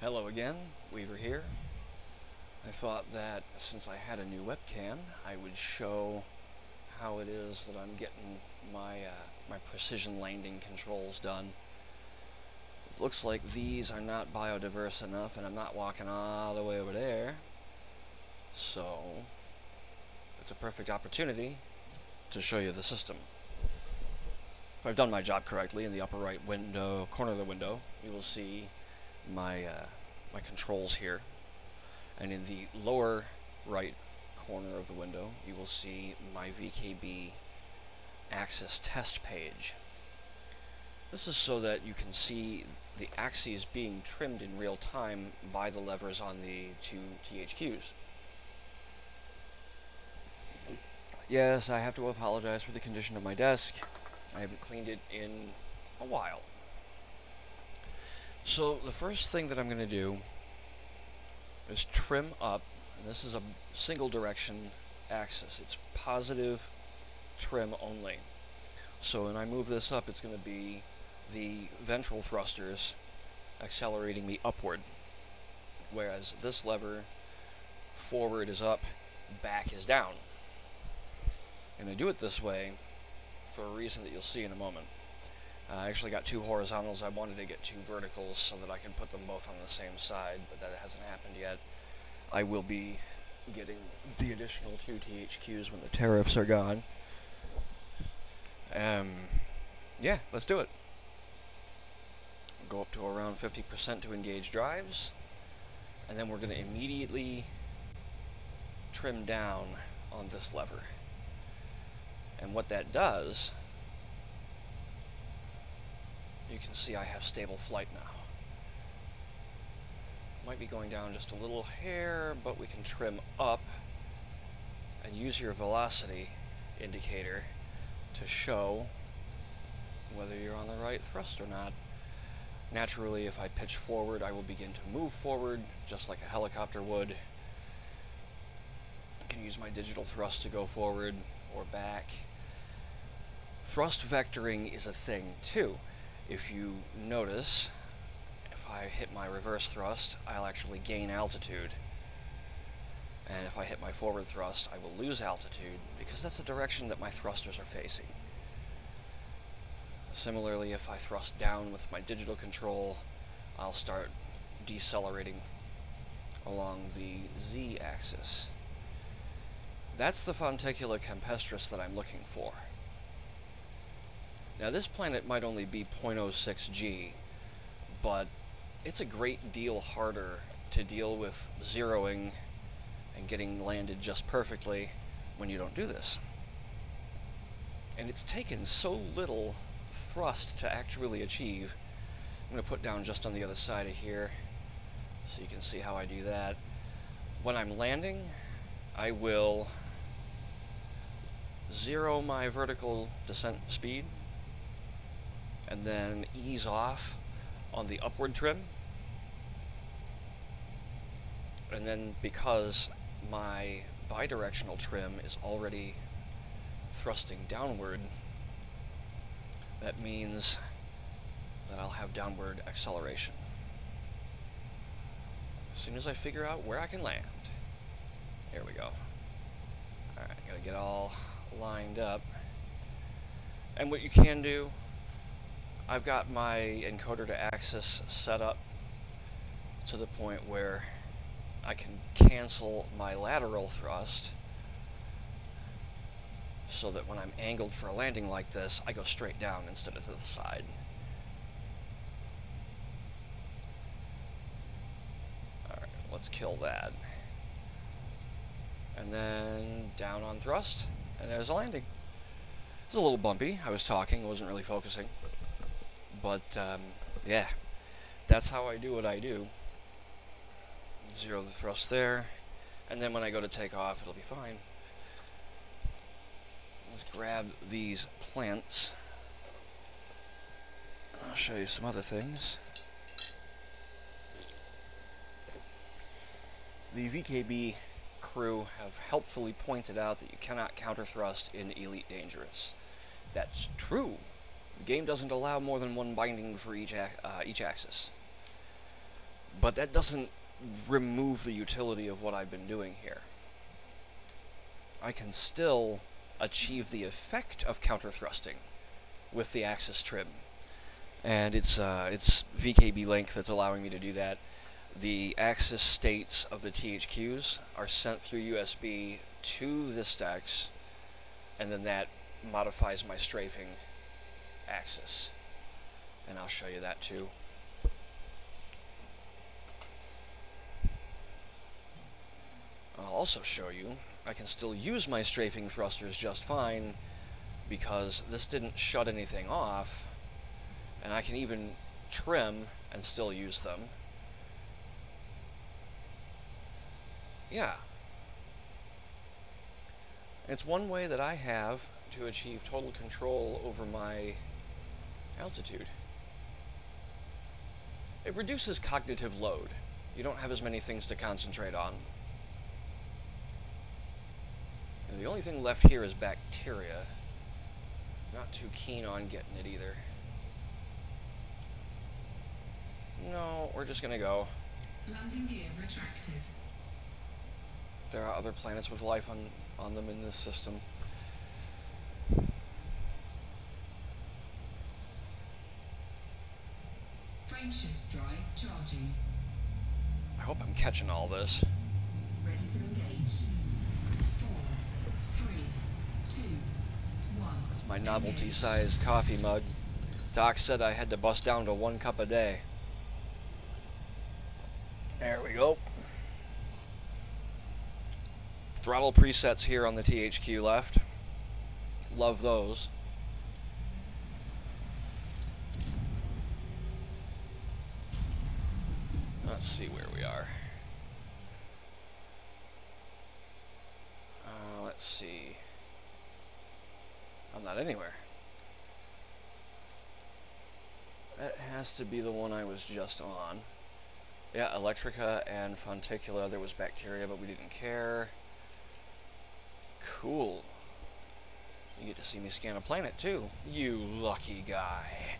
Hello again, Weaver here. I thought that since I had a new webcam, I would show how it is that I'm getting my precision landing controls done. It looks like these are not biodiverse enough, and I'm not walking all the way over there. So it's a perfect opportunity to show you the system. If I've done my job correctly, in the upper right corner of the window, you will see my controls here, and in the lower right corner of the window you will see my VKB axis test page. This is so that you can see the axes being trimmed in real time by the levers on the two THQs. Yes, I have to apologize for the condition of my desk. I haven't cleaned it in a while. So the first thing that I'm going to do is trim up, and this is a single direction axis. It's positive trim only. So when I move this up, it's going to be the ventral thrusters accelerating me upward, whereas this lever, forward is up, back is down. And I do it this way for a reason that you'll see in a moment. I actually got two horizontals. I wanted to get two verticals so that I can put them both on the same side, but that hasn't happened yet. I will be getting the additional two THQs when the tariffs are gone. Yeah, let's do it. Go up to around 50% to engage drives, and then we're going to immediately trim down on this lever. And what that does, you can see I have stable flight now. Might be going down just a little hair, but we can trim up and use your velocity indicator to show whether you're on the right thrust or not. Naturally, if I pitch forward, I will begin to move forward just like a helicopter would. I can use my digital thrust to go forward or back. Thrust vectoring is a thing too. If you notice, if I hit my reverse thrust, I'll actually gain altitude. And if I hit my forward thrust, I will lose altitude, because that's the direction that my thrusters are facing. Similarly, if I thrust down with my digital control, I'll start decelerating along the z-axis. That's the Fontecula campestris that I'm looking for. Now this planet might only be 0.06 G, but it's a great deal harder to deal with zeroing and getting landed just perfectly when you don't do this. And it's taken so little thrust to actually achieve. I'm going to put down just on the other side of here so you can see how I do that. When I'm landing, I will zero my vertical descent speed and then ease off on the upward trim. And then, because my bidirectional trim is already thrusting downward, that means that I'll have downward acceleration as soon as I figure out where I can land. There we go. Alright, gotta get all lined up. And what you can do, I've got my encoder to axis set up to the point where I can cancel my lateral thrust so that when I'm angled for a landing like this, I go straight down instead of to the side. Alright, let's kill that. And then down on thrust, and there's a landing. It's a little bumpy. I was talking, wasn't really focusing. But, yeah, that's how I do what I do. Zero the thrust there, and then when I go to take off, it'll be fine. Let's grab these plants. I'll show you some other things. The VKB crew have helpfully pointed out that you cannot counter thrust in Elite Dangerous. That's true. The game doesn't allow more than one binding for each axis. But that doesn't remove the utility of what I've been doing here. I can still achieve the effect of counter-thrusting with the axis trim. And it's VKB link that's allowing me to do that. The axis states of the THQs are sent through USB to the stacks, and then that modifies my strafing axis. And I'll show you that too. I'll also show you I can still use my strafing thrusters just fine because this didn't shut anything off, and I can even trim and still use them. Yeah. It's one way that I have to achieve total control over my altitude. It reduces cognitive load. You don't have as many things to concentrate on. And the only thing left here is bacteria. Not too keen on getting it either. No, we're just gonna go. Landing gear retracted. There are other planets with life on them in this system. Frameshift drive charging. I hope I'm catching all this. Ready to engage. 4, 3, 2, 1. My novelty-sized coffee mug. Doc said I had to bust down to 1 cup a day. There we go. Throttle presets here on the THQ left. Love those. Let's see where we are. Let's see. I'm not anywhere. That has to be the one I was just on. Yeah, Electrica and Fonticula. There was bacteria, but we didn't care. Cool. You get to see me scan a planet, too. You lucky guy.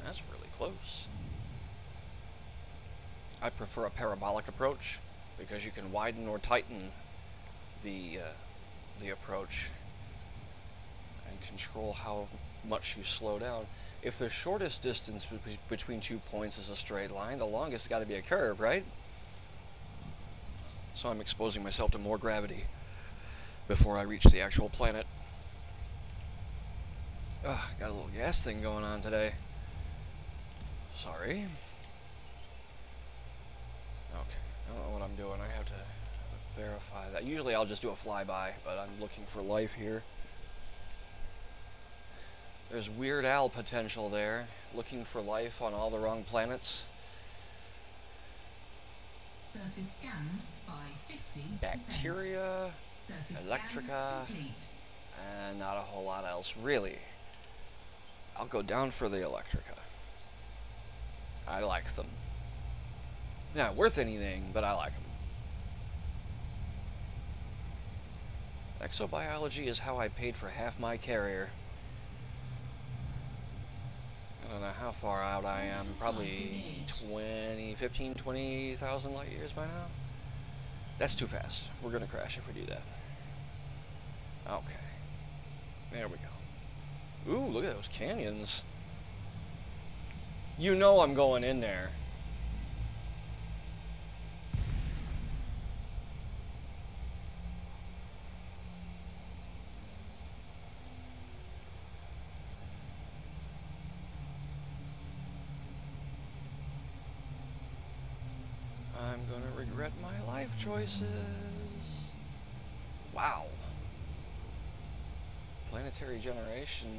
That's really close. I prefer a parabolic approach because you can widen or tighten the approach and control how much you slow down. If the shortest distance between 2 points is a straight line, the longest got to be a curve, right? So I'm exposing myself to more gravity before I reach the actual planet. Ugh, got a little gas thing going on today. Sorry. Okay, I don't know what I'm doing. I have to verify that. Usually I'll just do a flyby, but I'm looking for life here. There's Weird Al potential there, looking for life on all the wrong planets. Surface scanned by 50%. Bacteria, Surface Electrica, complete. and not a whole lot else, really. I'll go down for the Electrica. I like them. Not worth anything, but I like them. Exobiology is how I paid for half my carrier. I don't know how far out I am, probably 15,000 light years by now. That's too fast. We're gonna crash if we do that. Okay. There we go. Ooh, look at those canyons. You know I'm going in there. I'm gonna regret my life choices. Wow. Planetary Generation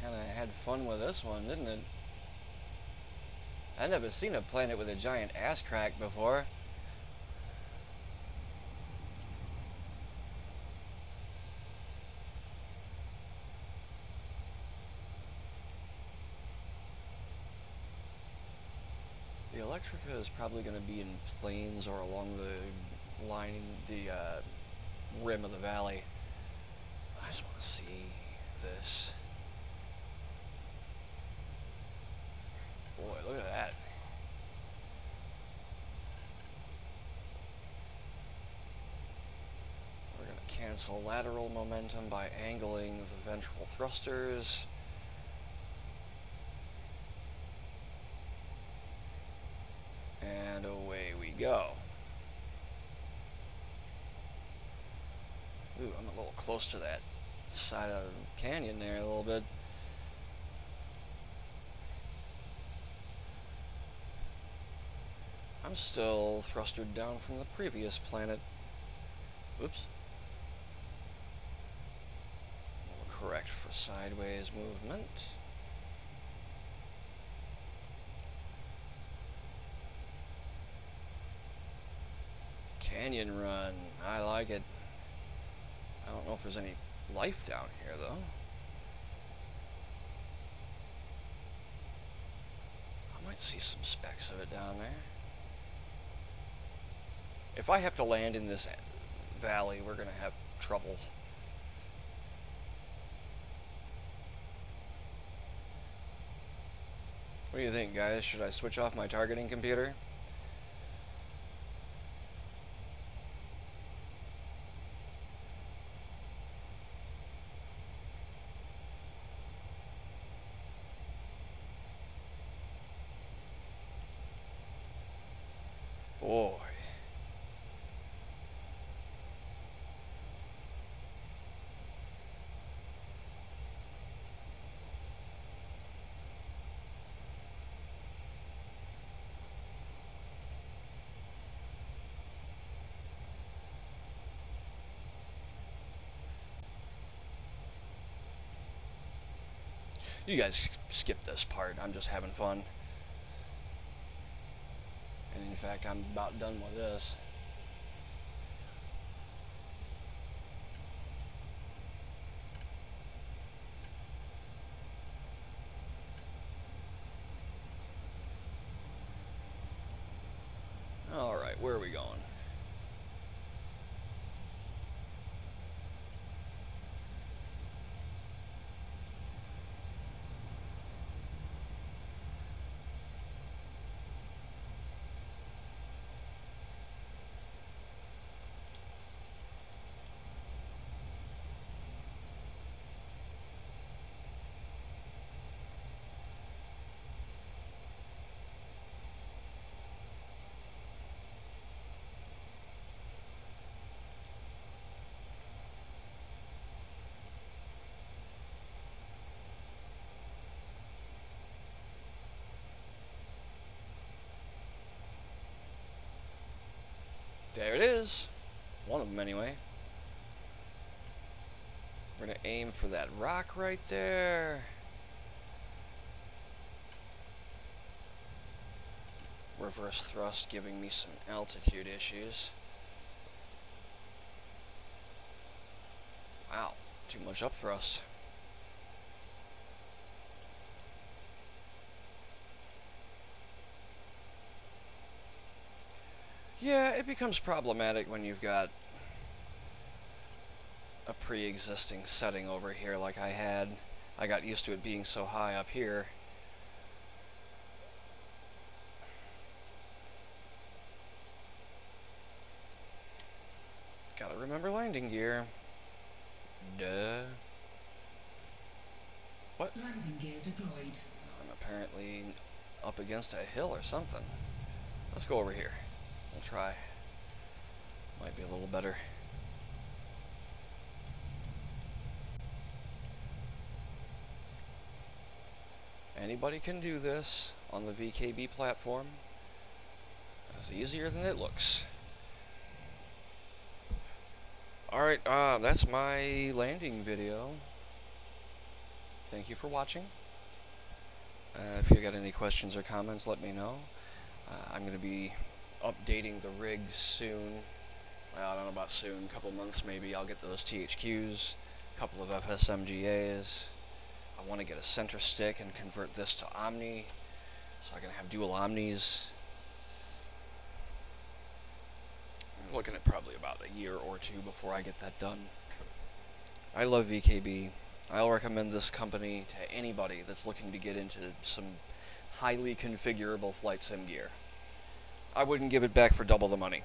kind of had fun with this one, didn't it? I've never seen a planet with a giant ass crack before. The Electrica is probably going to be in plains or along the line, the rim of the valley. I just want to see this. cancel lateral momentum by angling the ventral thrusters. And away we go. Ooh, I'm a little close to that side of the canyon there a little bit. I'm still thrustered down from the previous planet. Oops. We'll correct for sideways movement. Canyon run. I like it. I don't know if there's any life down here, though. I might see some specks of it down there. If I have to land in this valley, we're going to have trouble. What do you think, guys? Should I switch off my targeting computer? Boy. You guys skip this part. I'm just having fun. And in fact, I'm about done with this. All right, where are we going? There it is. One of them, anyway. We're going to aim for that rock right there. Reverse thrust giving me some altitude issues. Wow, too much up thrust. Yeah, it becomes problematic when you've got a pre-existing setting over here like I had. I got used to it being so high up here. Gotta remember landing gear. Duh. What? Landing gear deployed. I'm apparently up against a hill or something. Let's go over here. We'll try. Might be a little better. Anybody can do this on the VKB platform. It's easier than it looks. Alright, that's my landing video. Thank you for watching. If you got any questions or comments, let me know. I'm going to be updating the rig soon. Well, I don't know about soon, a couple months maybe. I'll get those THQs, a couple of FSMGAs. I want to get a center stick and convert this to Omni, so I can have dual Omnis. I'm looking at probably about a year or two before I get that done. I love VKB. I'll recommend this company to anybody that's looking to get into some highly configurable flight sim gear. I wouldn't give it back for double the money.